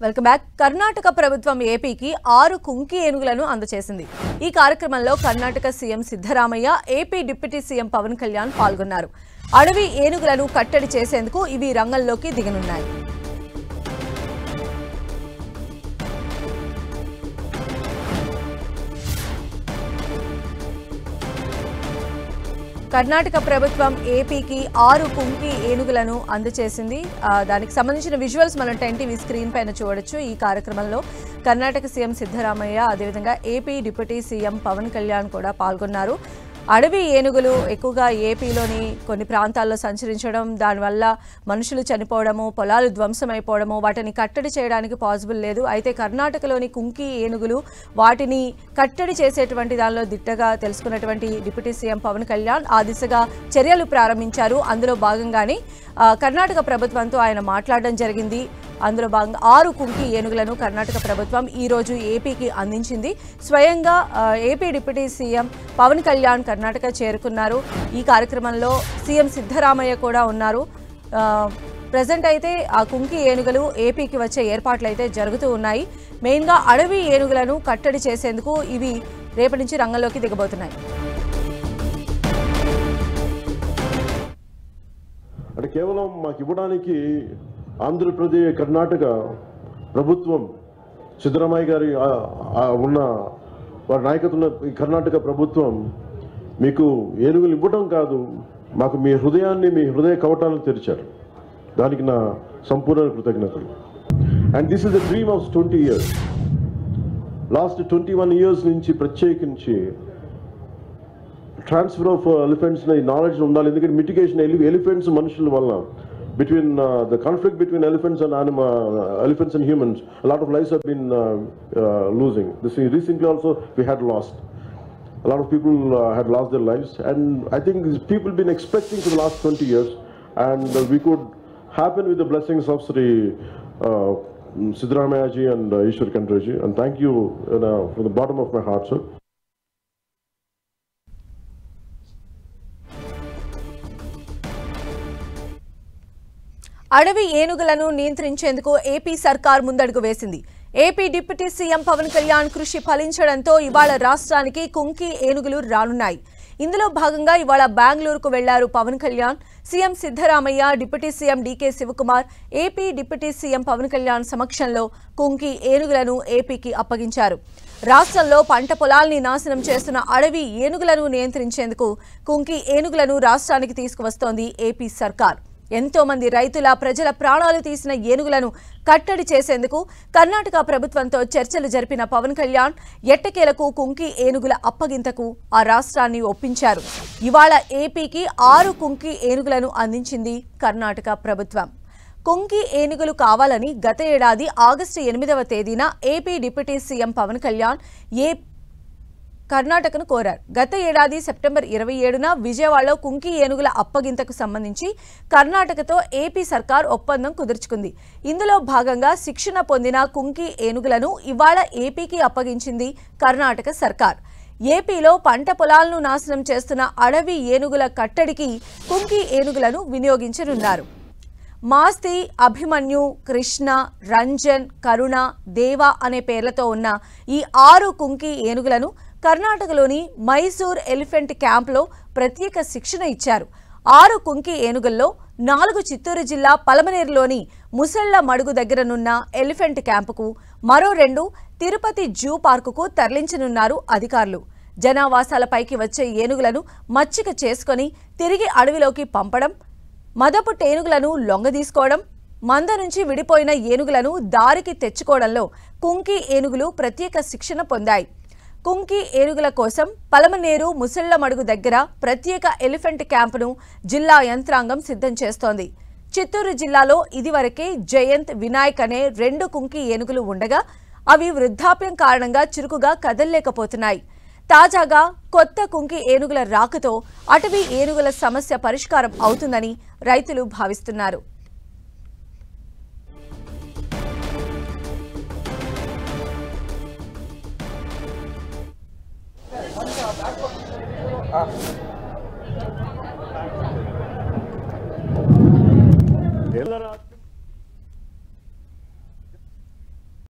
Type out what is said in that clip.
Welcome back. Karnataka ప్రభుత్వం ఏపీకి 6 కుంకి ఏనుగులను అందజేసింది. ఈ కార్యక్రమంలో Karnataka CM Siddaramaiah, AP deputy CM Pawan Kalyan పాల్గొన్నారు. అడవి ఏనుగులను కట్టడి చేసేందుకు ఇవి రంగంలోకి దిగనున్నాయి. కర్ణాటక ప్రభుత్వం ఏపీకి 6 కుంకి ఏనుగులను అందజేసింది. దానికి సంబంధించిన విజువల్స్ మనం 10 టీవీ స్క్రీన్ పైన చూడొచ్చు. ఈ కార్యక్రమంలో కర్ణాటక సీఎం సిద్ధరామయ్య, అదేవిధంగా AP deputy CM Pawan Kalyan కూడా పాల్గొన్నారు. అడవి ఏనుగులు ఎక్కువగా ఏపీలోని కొన్ని ప్రాంతాల్లో సంచరించడం, దానివల్ల మనుషులు చనిపోవడము, పొలాలు ధ్వంసమైపోవడము, వాటిని కట్టడి చేయడానికి పాసిబుల్ లేదు. అయితే కర్ణాటకలోని కుంకి ఏనుగులు వాటిని కట్టడి చేసేటువంటి దానిలో దిట్టగా తెలుసుకున్నటువంటి డిప్యూటీ సీఎం పవన్ కళ్యాణ్ ఆ దిశగా చర్యలు ప్రారంభించారు. అందులో భాగంగానే కర్ణాటక ప్రభుత్వంతో ఆయన మాట్లాడడం జరిగింది. అందులో భాగంగా 6 కుంకి ఏనుగులను కర్ణాటక ప్రభుత్వం ఈరోజు ఏపీకి అందించింది. స్వయంగా AP deputy CM Pawan Kalyan Karnataka చేరుకున్నారు. ఈ కార్యక్రమంలో సీఎం సిద్ధరామయ్య కూడా ఉన్నారు. ప్రజెంట్ అయితే ఆ కుంకి ఏనుగులు ఏపీకి వచ్చే ఏర్పాట్లు అయితే జరుగుతూ ఉన్నాయి. మెయిన్గా అడవి ఏనుగులను కట్టడి చేసేందుకు ఇవి రేపటి నుంచి రంగంలోకి దిగబోతున్నాయి. అంటే కేవలం మాకు ఇవ్వడానికి ఆంధ్రప్రదేశ్ కర్ణాటక ప్రభుత్వం సిద్ధరామయ్య గారి ఉన్న వారి నాయకత్వంలో ఈ కర్ణాటక ప్రభుత్వం మీకు ఏనుగులు ఇవ్వడం కాదు, మాకు మీ హృదయాన్ని, మీ హృదయ కవటాలను తెరిచారు. దానికి నా సంపూర్ణ కృతజ్ఞతలు. And this is the dream of 20 years. Last 21 years నుంచి ప్రత్యేకించి ట్రాన్స్ఫర్ ఆఫ్ ఎలిఫెంట్స్ నాలెడ్జ్ ఉండాలి. ఎందుకంటే మిటిగేషన్ ఎలిఫెంట్స్ మనుషుల వల్ల between the conflict between elephants and humans, a lot of lives have been losing. Recently also we had lost. A lot of people had lost their lives, and I think people have been expecting for the last 20 years, and we could happen with the blessings of Sri Siddaramaiah ji and Ishwar Khandre ji, and thank you from the bottom of my heart, sir. అడవి ఏనుగులను నియంత్రించేందుకు AP సర్కార్ ముందడుగు వేసింది. AP deputy CM Pawan Kalyan కృషి ఫలించడంతో ఇవాళ రాష్ట్రానికి కుంకి ఏనుగులు రానున్నాయి. ఇందులో భాగంగా ఇవాళ బెంగళూరుకు వెళ్లారు Pawan Kalyan. CM Siddaramaiah, deputy CM DK Shivakumar, AP deputy CM Pawan Kalyan సమక్షంలో కుంకి ఏనుగులను ఏపీకి అప్పగించారు. రాష్ట్రంలో పంట పొలాల్ని నాశనం చేస్తున్న అడవి ఏనుగులను నియంత్రించేందుకు కుంకి ఏనుగులను రాష్ట్రానికి తీసుకువస్తోంది ఏపీ సర్కార్. ఎంతో మంది రైతుల, ప్రజల ప్రాణాలు తీసిన ఏనుగులను కట్టడి చేసేందుకు కర్ణాటక ప్రభుత్వంతో చర్చలు జరిపిన పవన్ కళ్యాణ్ ఎట్టకేలకు కుంకి ఏనుగుల అప్పగింతకు ఆ రాష్ట్రాన్ని ఒప్పించారు. ఇవాళ ఏపీకి 6 కుంకి ఏనుగులను అందించింది కర్ణాటక ప్రభుత్వం. కుంకి ఏనుగులు కావాలని గత ఏడాది ఆగస్టు 8వ తేదీన AP deputy CM Pawan Kalyan కర్ణాటకను కోరారు. గత ఏడాది సెప్టెంబర్ 27న విజయవాడలో కుంకి ఏనుగుల అప్పగింతకు సంబంధించి కర్ణాటకతో ఏపీ సర్కార్ ఒప్పందం కుదుర్చుకుంది. ఇందులో భాగంగా శిక్షణ పొందిన కుంకి ఏనుగులను ఇవాళ ఏపీకి అప్పగించింది కర్ణాటక సర్కార్. ఏపీలో పంట పొలాలను నాశనం చేస్తున్న అడవి ఏనుగుల కట్టడికి కుంకి ఏనుగులను వినియోగించనున్నారు. మాస్తి, అభిమన్యు, కృష్ణ, రంజన్, కరుణ, దేవ అనే పేర్లతో ఉన్న ఈ 6 కుంకి ఏనుగులను కర్ణాటకలోని మైసూర్ ఎలిఫెంట్ క్యాంప్లో ప్రత్యేక శిక్షణ ఇచ్చారు. 6 కుంకి ఏనుగుల్లో 4 చిత్తూరు జిల్లా పలమనేరులోని ముసళ్ల మడుగు దగ్గరనున్న ఎలిఫెంట్ క్యాంపుకు, మరో 2 తిరుపతి జూ పార్కుకు తరలించనున్నారు అధికారులు. జనావాసాలపైకి వచ్చే ఏనుగులను మచ్చిక చేసుకుని తిరిగి అడవిలోకి పంపడం, మదపు టేనుగులను లొంగదీసుకోవడం, మంద నుంచి విడిపోయిన ఏనుగులను దారికి తెచ్చుకోవడంలో కుంకి ఏనుగులు ప్రత్యేక శిక్షణ పొందాయి. కుంకి ఏనుగుల కోసం పలమనేరు ముసళ్ల మడుగు దగ్గర ప్రత్యేక ఎలిఫెంట్ క్యాంపును జిల్లా యంత్రాంగం సిద్ధం చేస్తోంది. చిత్తూరు జిల్లాలో ఇదివరకే జయంత్, వినాయక్ అనే 2 కుంకి ఏనుగులు ఉండగా అవి వృద్ధాప్యం కారణంగా చురుకుగా కదల్లేకపోతున్నాయి. తాజాగా కొత్త కుంకి ఏనుగుల రాకతో అటవీ ఏనుగుల సమస్య పరిష్కారం అవుతుందని రైతులు భావిస్తున్నారు.